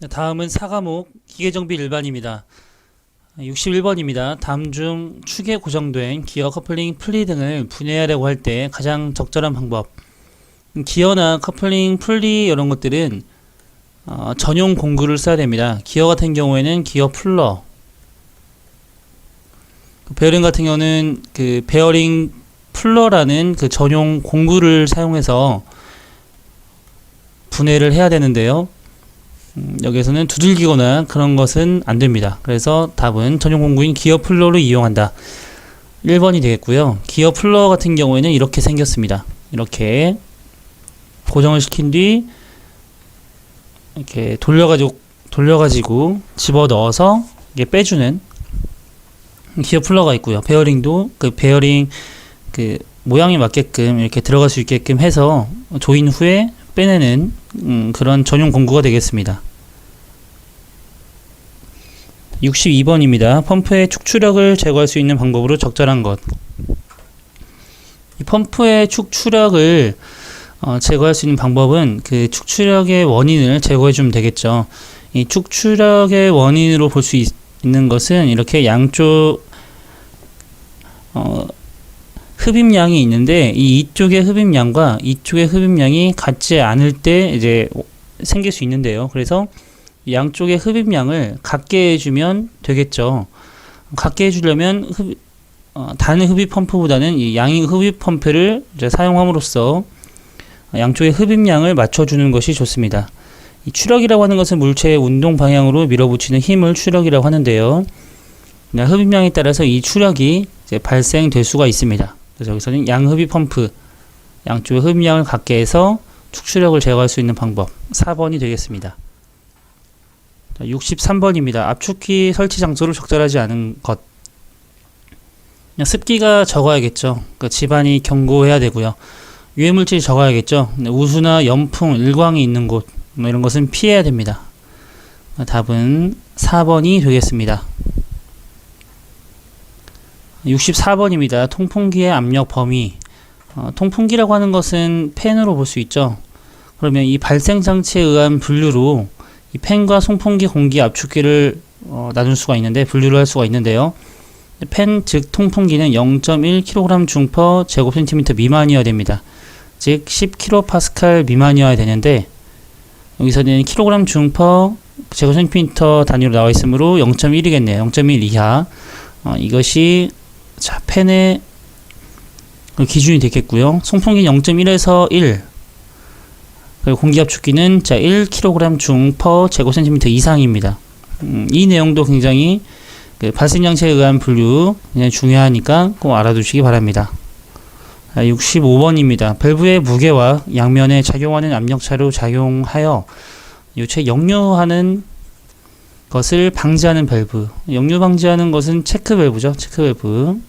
다음은 4과목 기계정비 일반입니다. 61번입니다. 다음 중 축에 고정된 기어, 커플링, 풀리 등을 분해하려고 할 때 가장 적절한 방법. 기어나 커플링, 풀리 이런 것들은 전용 공구를 써야 됩니다. 기어 같은 경우에는 기어 풀러, 베어링 같은 경우는 그 베어링 풀러라는 그 전용 공구를 사용해서 분해를 해야 되는데요. 여기에서는 두들기거나 그런 것은 안 됩니다. 그래서 답은 전용 공구인 기어 풀러를 이용한다. 1번이 되겠고요. 기어 풀러 같은 경우에는 이렇게 생겼습니다. 이렇게 고정을 시킨 뒤 이렇게 돌려가지고 집어 넣어서 이게 빼주는 기어 풀러가 있고요. 베어링도 그 베어링 그 모양에 맞게끔 이렇게 들어갈 수 있게끔 해서 조인 후에 빼내는 그런 전용 공구가 되겠습니다. 62번입니다. 펌프의 축출력을 제거할 수 있는 방법으로 적절한 것. 이 펌프의 축출력을 제거할 수 있는 방법은 그 축출력의 원인을 제거해 주면 되겠죠. 이 축출력의 원인으로 볼 수 있는 것은 이렇게 양쪽 흡입량이 있는데 이쪽의 흡입량과 이쪽의 흡입량이 같지 않을 때 이제 생길 수 있는데요. 그래서 양쪽의 흡입량을 같게 해주면 되겠죠. 같게 해주려면 단 흡입 펌프보다는 이 양의 흡입 펌프를 이제 사용함으로써 양쪽의 흡입량을 맞춰주는 것이 좋습니다. 이 추력이라고 하는 것은 물체의 운동 방향으로 밀어붙이는 힘을 추력이라고 하는데요. 흡입량에 따라서 이 추력이 이제 발생될 수가 있습니다. 그래서 여기서는 양흡입 펌프, 양쪽의 흡입량을 같게 해서 축출력을 제거할 수 있는 방법 4번이 되겠습니다. 63번입니다. 압축기 설치 장소를 적절하지 않은 것. 습기가 적어야겠죠. 그러니까 집안이 견고해야 되고요. 유해물질이 적어야겠죠. 우수나 연풍, 일광이 있는 곳 이런 것은 피해야 됩니다. 답은 4번이 되겠습니다. 64번입니다. 통풍기의 압력 범위. 통풍기라고 하는 것은 팬으로 볼 수 있죠. 그러면 이 발생 장치에 의한 분류로 이 팬과 송풍기, 공기, 압축기를 나눌 수가 있는데 분류를 할 수가 있는데요. 팬 즉 통풍기는 0.1kg 중퍼 제곱센티미터 미만이어야 됩니다. 즉 10kPa 미만이어야 되는데 여기서는 kg 중퍼 제곱센티미터 단위로 나와 있으므로 0.1이겠네요. 0.1 이하. 이것이 자 팬의 기준이 되겠고요. 송풍기는 0.1에서 1. 그리고 공기압축기는 자 1kg 중퍼 제곱센티미터 이상입니다. 이 내용도 굉장히 그 발생장치에 의한 분류 굉장히 중요하니까 꼭 알아두시기 바랍니다. 65번입니다. 밸브의 무게와 양면에 작용하는 압력차로 작용하여 요체 역류하는 것을 방지하는 밸브. 역류 방지하는 것은 체크 밸브죠. 체크 밸브.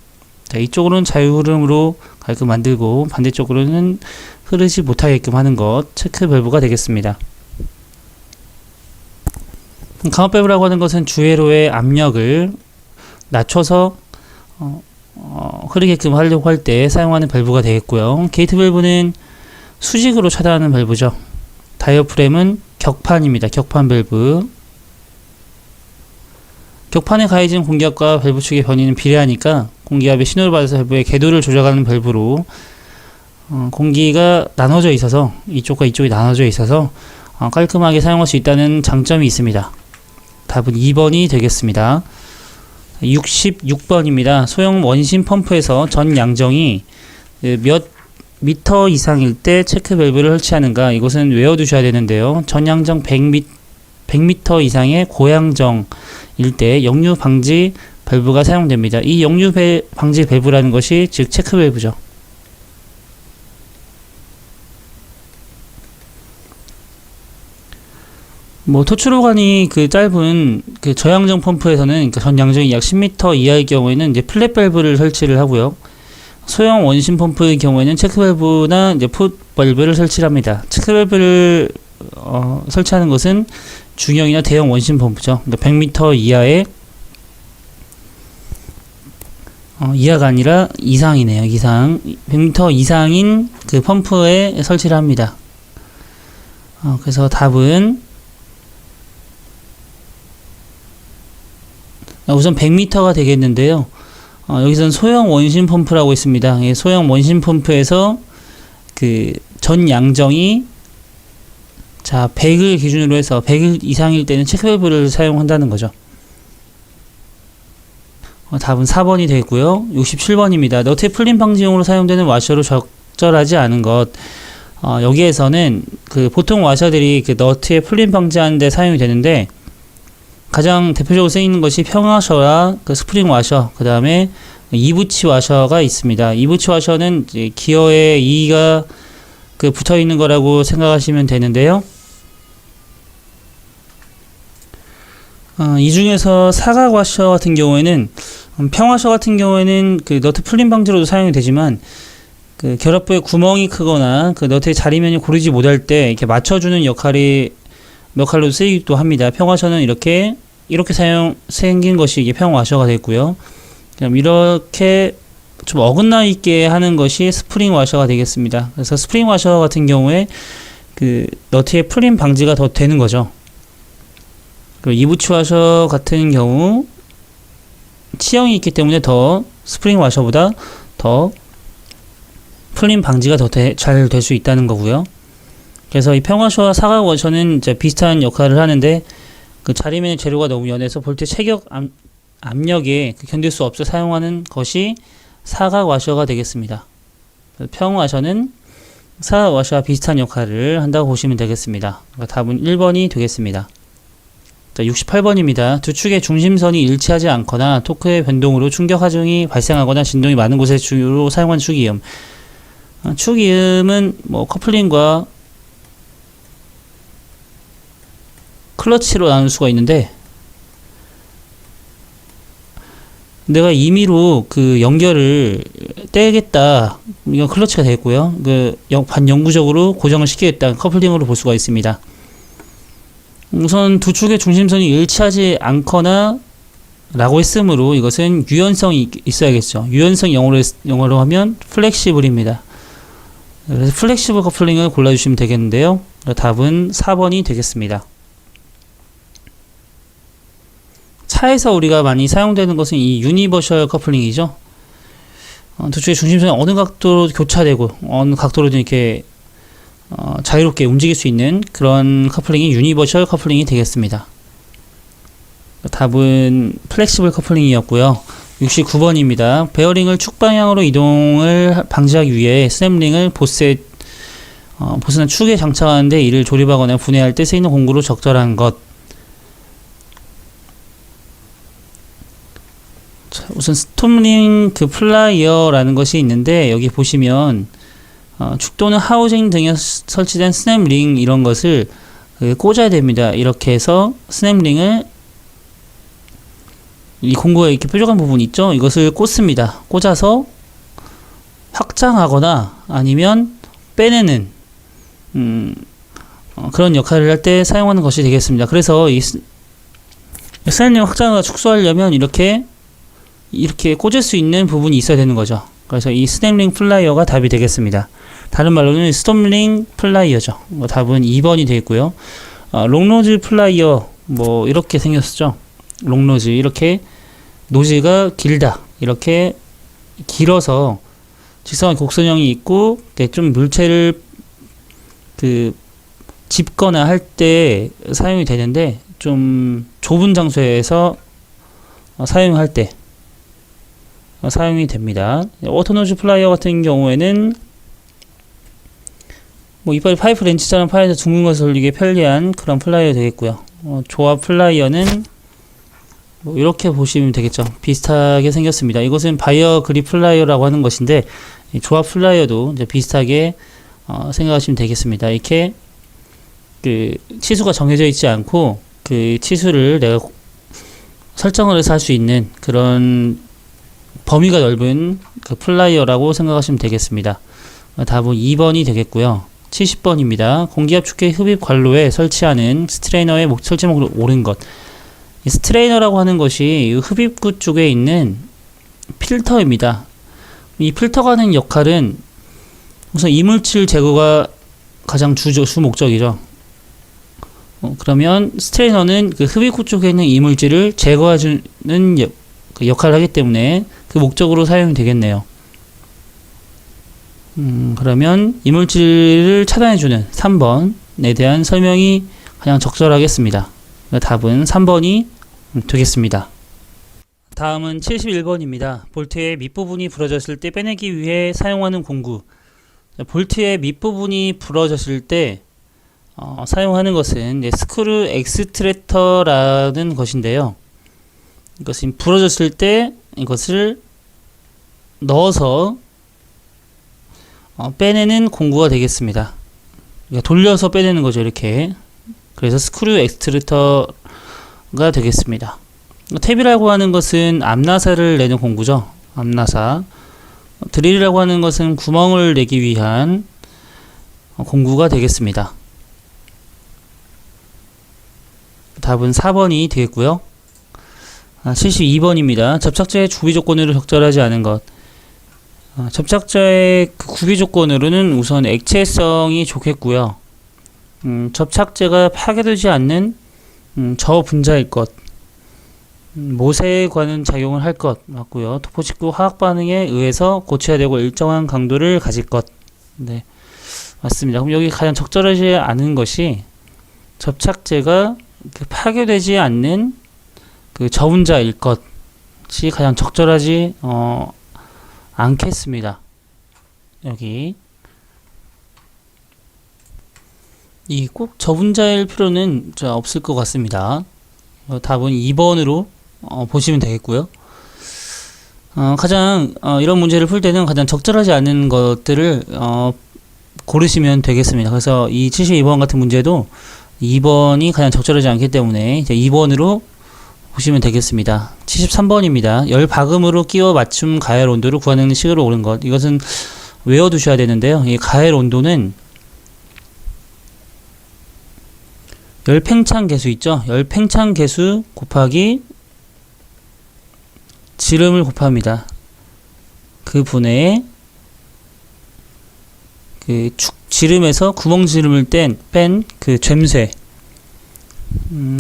자, 이쪽으로는 자유흐름으로 가게끔 만들고 반대쪽으로는 흐르지 못하게끔 하는 것, 체크 밸브가 되겠습니다. 강압 밸브라고 하는 것은 주회로의 압력을 낮춰서 흐르게끔 하려고 할 때 사용하는 밸브가 되겠고요. 게이트 밸브는 수직으로 차단하는 밸브죠. 다이어프램은 격판입니다. 격판 밸브. 격판에 가해진 공기압과 밸브 축의 변이는 비례하니까 공기압의 신호를 받아서 밸브의 궤도를 조작하는 밸브로 공기가 나눠져 있어서 이쪽과 이쪽이 나눠져 있어서 깔끔하게 사용할 수 있다는 장점이 있습니다. 답은 2번이 되겠습니다. 66번입니다. 소형 원심 펌프에서 전 양정이 몇 미터 이상일 때 체크 밸브를 설치하는가 이것은 외워두셔야 되는데요. 전 양정 100m 이상의 고양정일 때 역류 방지 밸브가 사용됩니다. 이 역류 방지 밸브라는 것이 즉 체크 밸브죠. 토출호관이 그 짧은 그 저양정 펌프에서는 그러니까 전 양정이 약 10m 이하의 경우에는 이제 플랫 밸브를 설치를 하고요. 소형 원심 펌프의 경우에는 체크 밸브나 이제 풋 밸브를 설치를 합니다. 체크 밸브를 설치하는 것은 중형이나 대형 원심 펌프죠. 그러니까 100m 이하의 이하가 아니라 이상이네요. 이상 100m 이상인 그 펌프에 설치를 합니다. 그래서 답은 우선 100m가 되겠는데요. 여기서는 소형 원심 펌프라고 있습니다. 예, 소형 원심 펌프에서 그 전 양정이 자 100을 기준으로 해서 100일 이상일 때는 체크밸브를 사용한다는 거죠. 답은 4번이 되겠고요. 67번입니다. 너트의 풀림 방지용으로 사용되는 와셔로 적절하지 않은 것. 여기에서는 그 보통 와셔들이 그 너트의 풀림 방지하는 데 사용이 되는데 가장 대표적으로 쓰이는 것이 평와셔와 그 스프링 와셔, 그 다음에 이부치 와셔가 있습니다. 이부치 와셔는 이제 기어에 2가 그 붙어 있는 거라고 생각하시면 되는데요. 이 중에서 사각 와셔 같은 경우에는 평와셔 같은 경우에는 그 너트 풀림 방지로도 사용이 되지만 그 결합부에 구멍이 크거나 그 너트의 자리면이 고르지 못할 때 이렇게 맞춰주는 역할로 쓰이기도 합니다. 평와셔는 이렇게 생긴 것이 이게 평와셔가 되겠고요. 그럼 이렇게 좀 어긋나 있게 하는 것이 스프링 와셔가 되겠습니다. 그래서 스프링 와셔 같은 경우에 그 너트의 풀림 방지가 더 되는 거죠. 그리고 이부치 와셔 같은 경우 치형이 있기 때문에 더 스프링 와셔보다 더 풀림 방지가 더 잘 될 수 있다는 거고요. 그래서 이 평와셔와 사각 와셔는 이제 비슷한 역할을 하는데 그 자리면의 재료가 너무 연해서 볼트 체격 압력에 견딜 수 없어 사용하는 것이 사각 와셔가 되겠습니다. 평와셔는 사각 와셔와 비슷한 역할을 한다고 보시면 되겠습니다. 그러니까 답은 1번이 되겠습니다. 68번입니다. 두 축의 중심선이 일치하지 않거나 토크의 변동으로 충격 하중이 발생하거나 진동이 많은 곳에 주로 사용한 축이음. 축이음은 뭐 커플링과 클러치로 나눌 수가 있는데 내가 임의로 그 연결을 떼겠다. 이건 클러치가 되겠고요. 그 반영구적으로 고정을 시키겠다. 커플링으로 볼 수가 있습니다. 우선 두 축의 중심선이 일치하지 않거나 라고 했으므로 이것은 유연성이 있어야겠죠. 유연성 영어로 하면 플렉시블입니다. 그래서 플렉시블 커플링을 골라주시면 되겠는데요. 답은 4번이 되겠습니다. 차에서 우리가 많이 사용되는 것은 이 유니버셜 커플링이죠. 두 축의 중심선이 어느 각도로 교차되고 어느 각도로든 이렇게 자유롭게 움직일 수 있는 그런 커플링이 유니버셜 커플링이 되겠습니다. 답은 플렉시블 커플링이었고요. 69번입니다. 베어링을 축 방향으로 이동을 방지하기 위해 스냅링을 보스나 축에 장착하는데 이를 조립하거나 분해할 때 쓰이는 공구로 적절한 것. 자, 우선 스톰링 그 플라이어라는 것이 있는데 여기 보시면 축 또는 하우징 등에 설치된 스냅링 이런 것을 꽂아야 됩니다. 이렇게 해서 스냅링을 이 공구에 이렇게 뾰족한 부분 있죠? 이것을 꽂습니다. 꽂아서 확장하거나 아니면 빼내는 그런 역할을 할 때 사용하는 것이 되겠습니다. 그래서 이 스냅링 확장을 축소하려면 이렇게 꽂을 수 있는 부분이 있어야 되는 거죠. 그래서 이 스냅링 플라이어가 답이 되겠습니다. 다른 말로는 스톰링 플라이어죠. 답은 2번이 되겠고요. 롱노즈 플라이어 뭐 이렇게 생겼었죠. 롱노즈 이렇게 노즈가 길다. 이렇게 길어서 직선과 곡선형이 있고 좀 물체를 그 짚거나 할 때 사용이 되는데 좀 좁은 장소에서 사용할 때 사용이 됩니다. 워터노즈 플라이어 같은 경우에는 뭐 이빨이 파이프 렌치처럼 파에서 둥근 것을 올리기 편리한 그런 플라이어 되겠고요. 조합 플라이어는 뭐 이렇게 보시면 되겠죠. 비슷하게 생겼습니다. 이것은 바이어 그립 플라이어라고 하는 것인데 이 조합 플라이어도 이제 비슷하게 생각하시면 되겠습니다. 이렇게 그 치수가 정해져 있지 않고 그 치수를 내가 설정을 해서 할 수 있는 그런 범위가 넓은 그 플라이어라고 생각하시면 되겠습니다. 답은 2번이 되겠고요. 70번입니다. 공기압 축계 흡입 관로에 설치하는 스트레이너의 설치목으로 옳은 것. 이 스트레이너라고 하는 것이 흡입구 쪽에 있는 필터입니다. 이 필터가 하는 역할은 우선 이물질 제거가 가장 주 목적이죠. 그러면 스트레이너는 그 흡입구 쪽에 있는 이물질을 제거해주는 그 역할을 하기 때문에 그 목적으로 사용이 되겠네요. 그러면 이물질을 차단해주는 3번에 대한 설명이 가장 적절하겠습니다. 답은 3번이 되겠습니다. 다음은 71번입니다. 볼트의 밑부분이 부러졌을 때 빼내기 위해 사용하는 공구. 볼트의 밑부분이 부러졌을 때 사용하는 것은 스크류 엑스트랙터라는 것인데요. 이것은 부러졌을 때 이것을 넣어서 빼내는 공구가 되겠습니다. 그러니까 돌려서 빼내는 거죠, 이렇게. 그래서 스크류 엑스트랙터가 되겠습니다. 탭이라고 하는 것은 암나사를 내는 공구죠. 암나사. 드릴이라고 하는 것은 구멍을 내기 위한 공구가 되겠습니다. 답은 4번이 되겠고요. 72번입니다. 접착제의 구비 조건으로 적절하지 않은 것. 접착제의 그 구비 조건으로는 우선 액체성이 좋겠고요. 접착제가 파괴되지 않는 저분자일 것. 모세에 관한 작용을 할 것 맞고요. 도포 직후 화학 반응에 의해서 고쳐야 되고 일정한 강도를 가질 것. 네, 맞습니다. 그럼 여기 가장 적절하지 않은 것이 접착제가 파괴되지 않는 그 저분자일 것이 가장 적절하지 않겠습니다. 여기 이 꼭 저분자일 필요는 없을 것 같습니다. 답은 2번으로 보시면 되겠고요. 가장 이런 문제를 풀 때는 가장 적절하지 않은 것들을 고르시면 되겠습니다. 그래서 이 72번 같은 문제도 2번이 가장 적절하지 않기 때문에 이제 2번으로 보시면 되겠습니다. 73번입니다. 열 바금으로 끼워 맞춤 가열 온도를 구하는 식으로 옳은 것. 이것은 외워두셔야 되는데요. 이 가열 온도는 열 팽창 계수 있죠? 열 팽창 계수 곱하기 지름을 곱합니다. 그 분해에 그 지름에서 구멍 지름을 뺀 그 죬쇠.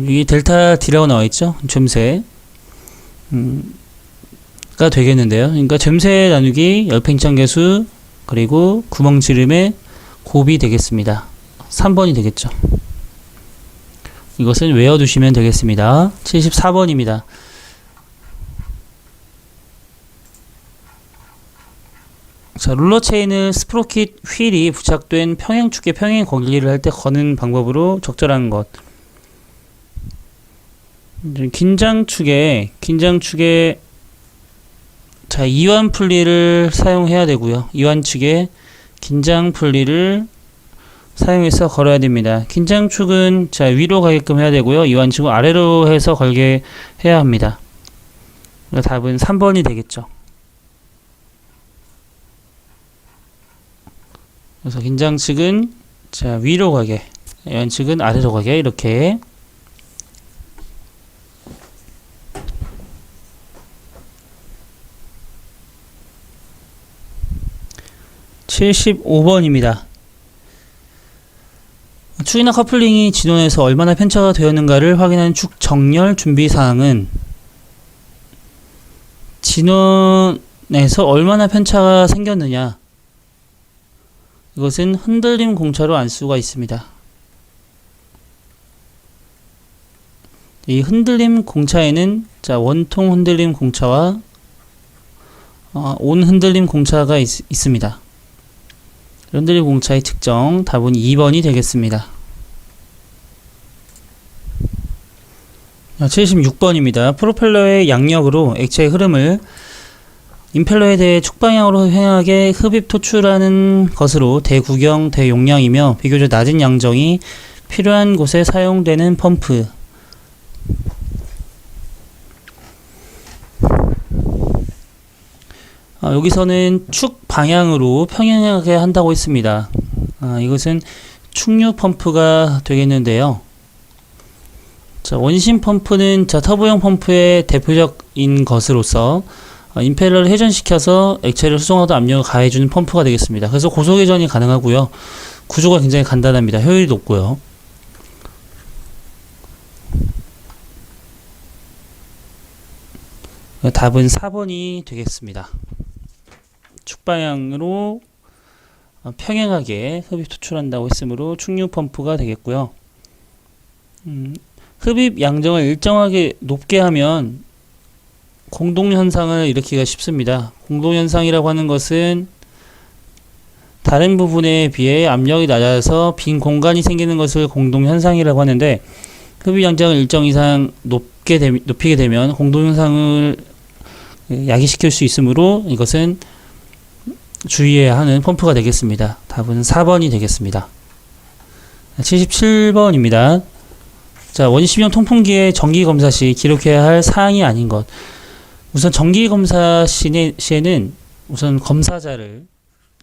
이게 델타 D라고 나와 있죠? 죬쇠. 가 되겠는데요. 그러니까 죬쇠 나누기 열 팽창 계수 그리고 구멍 지름의 곱이 되겠습니다. 3번이 되겠죠. 이것은 외워두시면 되겠습니다. 74번입니다. 자, 룰러 체인을 스프로킷 휠이 부착된 평행축에 평행 거리를 할 때 거는 방법으로 적절한 것. 긴장축에 자, 이완 풀리를 사용해야 되고요. 이완축에 긴장 풀리를 사용해서 걸어야 됩니다. 긴장축은 자, 위로 가게끔 해야 되고요. 이완축은 아래로 해서 걸게 해야 합니다. 답은 3번이 되겠죠. 그래서 긴장축은 자, 위로 가게, 이완축은 아래로 가게 이렇게. (75번입니다) 축이나 커플링이 진원에서 얼마나 편차가 되었는가를 확인하는 축 정렬 준비사항은 진원에서 얼마나 편차가 생겼느냐, 이것은 흔들림 공차로 알 수가 있습니다. 이 흔들림 공차에는 자, 원통 흔들림 공차와 온 흔들림 공차가 있습니다. 흔들림 공차의 특정, 답은 2번이 되겠습니다. 76번입니다. 프로펠러의 양력으로 액체의 흐름을 임펠러에 대해 축방향으로 횡하게 흡입 토출하는 것으로 대구경, 대용량이며 비교적 낮은 양정이 필요한 곳에 사용되는 펌프. 여기서는 축 방향으로 평행하게 한다고 했습니다. 이것은 충류 펌프가 되겠는데요. 자, 원심 펌프는 자, 터보형 펌프의 대표적인 것으로서 임펠러를 회전시켜서 액체를 수송하다 압력을 가해주는 펌프가 되겠습니다. 그래서 고속 회전이 가능하고요. 구조가 굉장히 간단합니다. 효율이 높고요. 답은 4번이 되겠습니다. 축방향으로 평행하게 흡입 투출한다고 했으므로 충류 펌프가 되겠고요. 흡입 양정을 일정하게 높게 하면 공동현상을 일으키기가 쉽습니다. 공동현상이라고 하는 것은 다른 부분에 비해 압력이 낮아서 빈 공간이 생기는 것을 공동현상이라고 하는데, 흡입 양정을 일정 이상 높이게 되면 공동현상을 야기시킬 수 있으므로 이것은 주의해야 하는 펌프가 되겠습니다. 답은 4번이 되겠습니다. 77번입니다. 자, 원심형 통풍기의 정기검사 시 기록해야 할 사항이 아닌 것. 우선 정기검사 시에는 우선 검사자를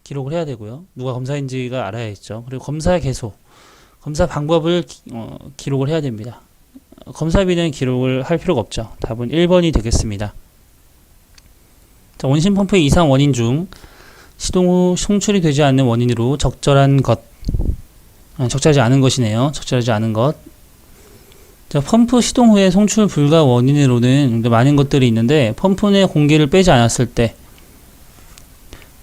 기록을 해야 되고요. 누가 검사인지가 알아야겠죠. 그리고 검사 개소, 검사 방법을 기록을 해야 됩니다. 검사비는 기록을 할 필요가 없죠. 답은 1번이 되겠습니다. 자, 원심 펌프의 이상 원인 중 시동 후 송출이 되지 않는 원인으로 적절한 것, 적절하지 않은 것이네요. 적절하지 않은 것. 자, 펌프 시동 후에 송출 불가 원인으로는 많은 것들이 있는데, 펌프 내 공기를 빼지 않았을 때,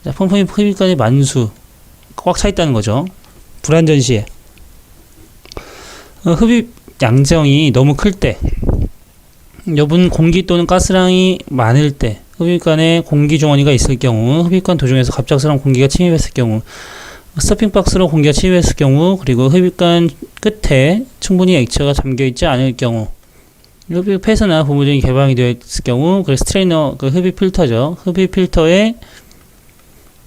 자, 펌프 흡입관의 만수 꽉 차 있다는 거죠. 불안전 시에 흡입 양정이 너무 클 때, 여분 공기 또는 가스량이 많을 때, 흡입관에 공기 중원이가 있을 경우, 흡입관 도중에서 갑작스러운 공기가 침입했을 경우, 스토핑박스로 공기가 침입했을 경우, 그리고 흡입관 끝에 충분히 액체가 잠겨있지 않을 경우, 흡입 폐쇄나 고무줄이 개방이 되어 있을 경우, 그 스트레이너, 그 흡입 필터죠. 흡입 필터에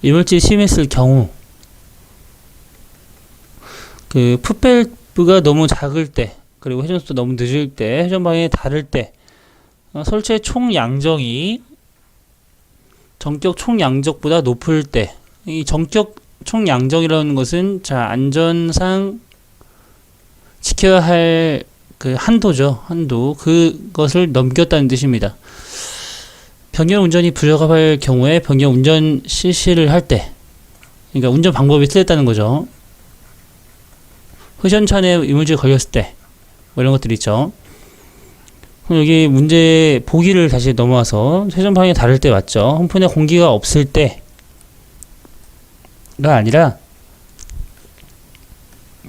이물질이 침입했을 경우, 그 풋밸브가 너무 작을 때, 그리고 회전속도 너무 늦을 때, 회전방향이 다를 때, 설치의 총 양정이 전격 총 양적보다 높을 때, 이 전격 총 양정이라는 것은 자, 안전상 지켜야 할 그 한도죠. 한도. 그것을 넘겼다는 뜻입니다. 변경 운전이 부적합할 경우에 변경 운전 실시를 할 때, 그러니까 운전 방법이 틀렸다는 거죠. 회전찬에 이물질 걸렸을 때, 뭐 이런 것들 있죠. 그럼 여기 문제 보기를 다시 넘어와서 회전 방향이 다를 때 맞죠. 펌프 내 공기가 없을 때가 아니라,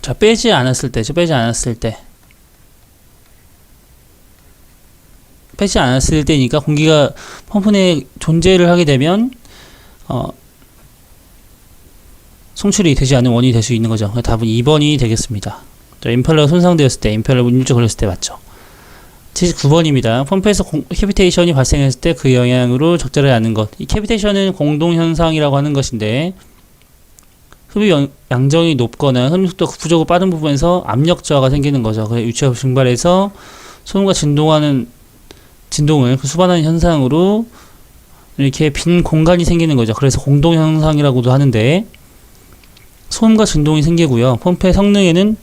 자, 빼지 않았을 때, 빼지 않았을 때니까 공기가 펌프 내에 존재를 하게 되면 송출이 되지 않는 원인이 될 수 있는 거죠. 답은 2번이 되겠습니다. 임펠러가 손상되었을 때, 임펠러 이물질 걸렸을 때 맞죠. 79번입니다. 펌프에서 캐비테이션이 발생했을 때 그 영향으로 적절하지 않은 것. 이 캐비테이션은 공동현상이라고 하는 것인데, 흡입 양정이 높거나 흡입속도 부족하고 빠른 부분에서 압력 저하가 생기는 거죠. 그래서 유체가 증발해서 소음과 진동을 수반하는 현상으로 이렇게 빈 공간이 생기는 거죠. 그래서 공동현상이라고도 하는데, 소음과 진동이 생기고요. 펌프의 성능에는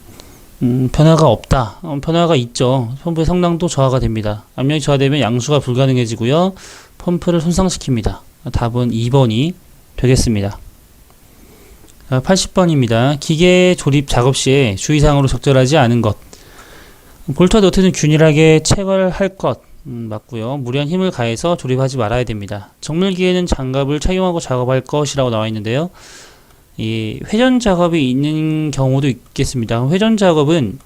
변화가 없다. 변화가 있죠. 펌프의 성능도 저하가 됩니다. 압력이 저하되면 양수가 불가능해지고요. 펌프를 손상시킵니다. 답은 2번이 되겠습니다. 80번입니다. 기계 조립 작업 시에 주의사항으로 적절하지 않은 것. 볼트와 너트는 균일하게 체결할 것. 맞고요. 무리한 힘을 가해서 조립하지 말아야 됩니다. 정밀기에는 장갑을 착용하고 작업할 것이라고 나와 있는데요. 이 회전 작업이 있는 경우도 있겠습니다. 회전 작업은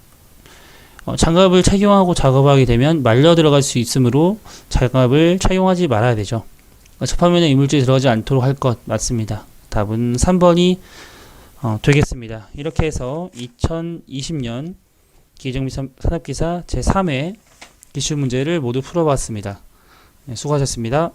장갑을 착용하고 작업하게 되면 말려 들어갈 수 있으므로 장갑을 착용하지 말아야 되죠. 접하면에 이물질이 들어가지 않도록 할 것 맞습니다. 답은 3번이 되겠습니다. 이렇게 해서 2020년 기계정비 산업기사 제3회 기출문제를 모두 풀어봤습니다. 네, 수고하셨습니다.